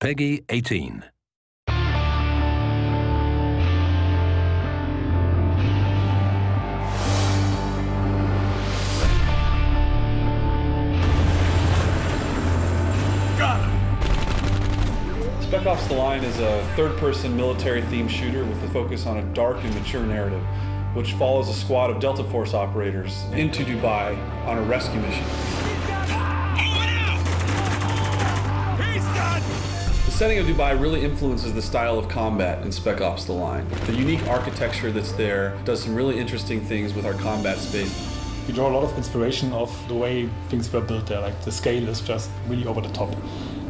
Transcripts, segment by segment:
Peggy 18. Spec Ops: The Line is a third-person military-themed shooter with a focus on a dark and mature narrative, which follows a squad of Delta Force operators into Dubai on a rescue mission. The setting of Dubai really influences the style of combat in Spec Ops: The Line. The unique architecture that's there does some really interesting things with our combat space. We draw a lot of inspiration of the way things were built there, like the scale is just really over the top.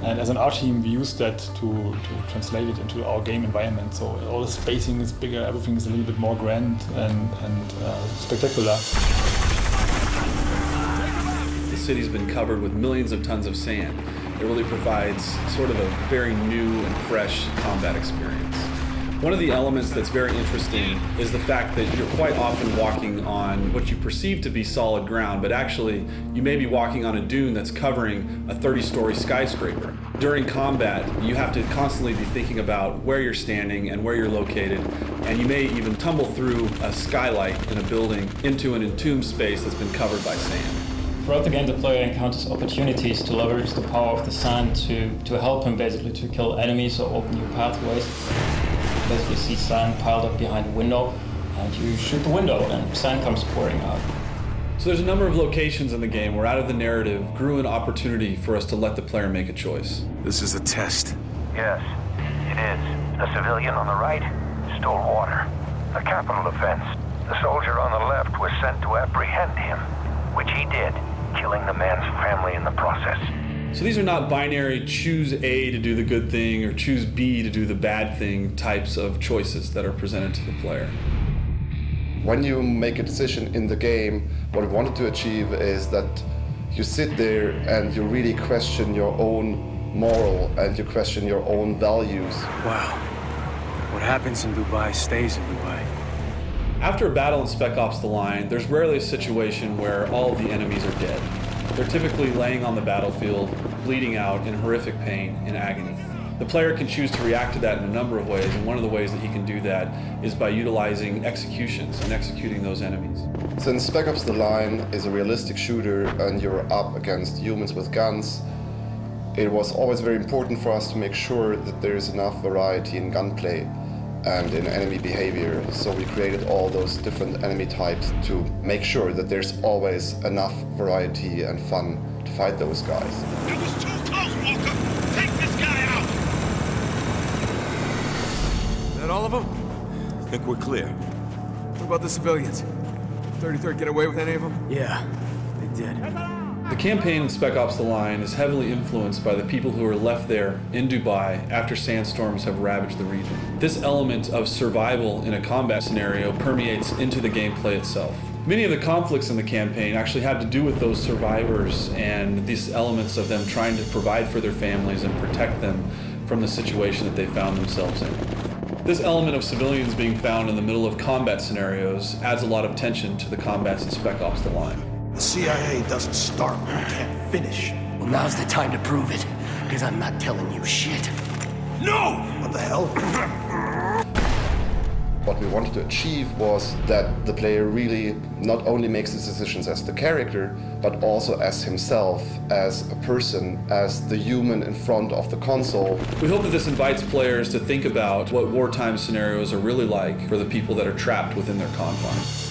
And as an art team, we use that to translate it into our game environment. So all the spacing is bigger, everything is a little bit more grand and spectacular. The city's been covered with millions of tons of sand. It really provides sort of a very new and fresh combat experience. One of the elements that's very interesting is the fact that you're quite often walking on what you perceive to be solid ground, but actually you may be walking on a dune that's covering a 30-story skyscraper. During combat, you have to constantly be thinking about where you're standing and where you're located, and you may even tumble through a skylight in a building into an entombed space that's been covered by sand. Throughout the game, the player encounters opportunities to leverage the power of the sand to help him basically to kill enemies or open new pathways. You basically see sand piled up behind a window, and you shoot the window and sand comes pouring out. So there's a number of locations in the game where out of the narrative grew an opportunity for us to let the player make a choice. This is a test. Yes, it is. The civilian on the right stole water. A capital offense. The soldier on the left was sent to apprehend him, which he did, killing the man's family in the process. So these are not binary choose A to do the good thing or choose B to do the bad thing types of choices that are presented to the player. When you make a decision in the game, what we wanted to achieve is that you sit there and you really question your own moral and you question your own values. Wow. What happens in Dubai stays in Dubai. After a battle in Spec Ops: The Line, there's rarely a situation where all of the enemies are dead. They're typically laying on the battlefield, bleeding out in horrific pain and agony. The player can choose to react to that in a number of ways, and one of the ways that he can do that is by utilizing executions and executing those enemies. Since Spec Ops: The Line is a realistic shooter and you're up against humans with guns, it was always very important for us to make sure that there is enough variety in gunplay and in enemy behavior, so we created all those different enemy types to make sure that there's always enough variety and fun to fight those guys. It was too close, Walker! Take this guy out! Is that all of them? I think we're clear. What about the civilians? 33rd get away with any of them? Yeah, they did. The campaign in Spec Ops: The Line is heavily influenced by the people who are left there in Dubai after sandstorms have ravaged the region. This element of survival in a combat scenario permeates into the gameplay itself. Many of the conflicts in the campaign actually had to do with those survivors and these elements of them trying to provide for their families and protect them from the situation that they found themselves in. This element of civilians being found in the middle of combat scenarios adds a lot of tension to the combats in Spec Ops: The Line. The CIA doesn't start when it can't finish. Well, now's the time to prove it, because I'm not telling you shit. No! What the hell? What we wanted to achieve was that the player really not only makes his decisions as the character, but also as himself, as a person, as the human in front of the console. We hope that this invites players to think about what wartime scenarios are really like for the people that are trapped within their confines.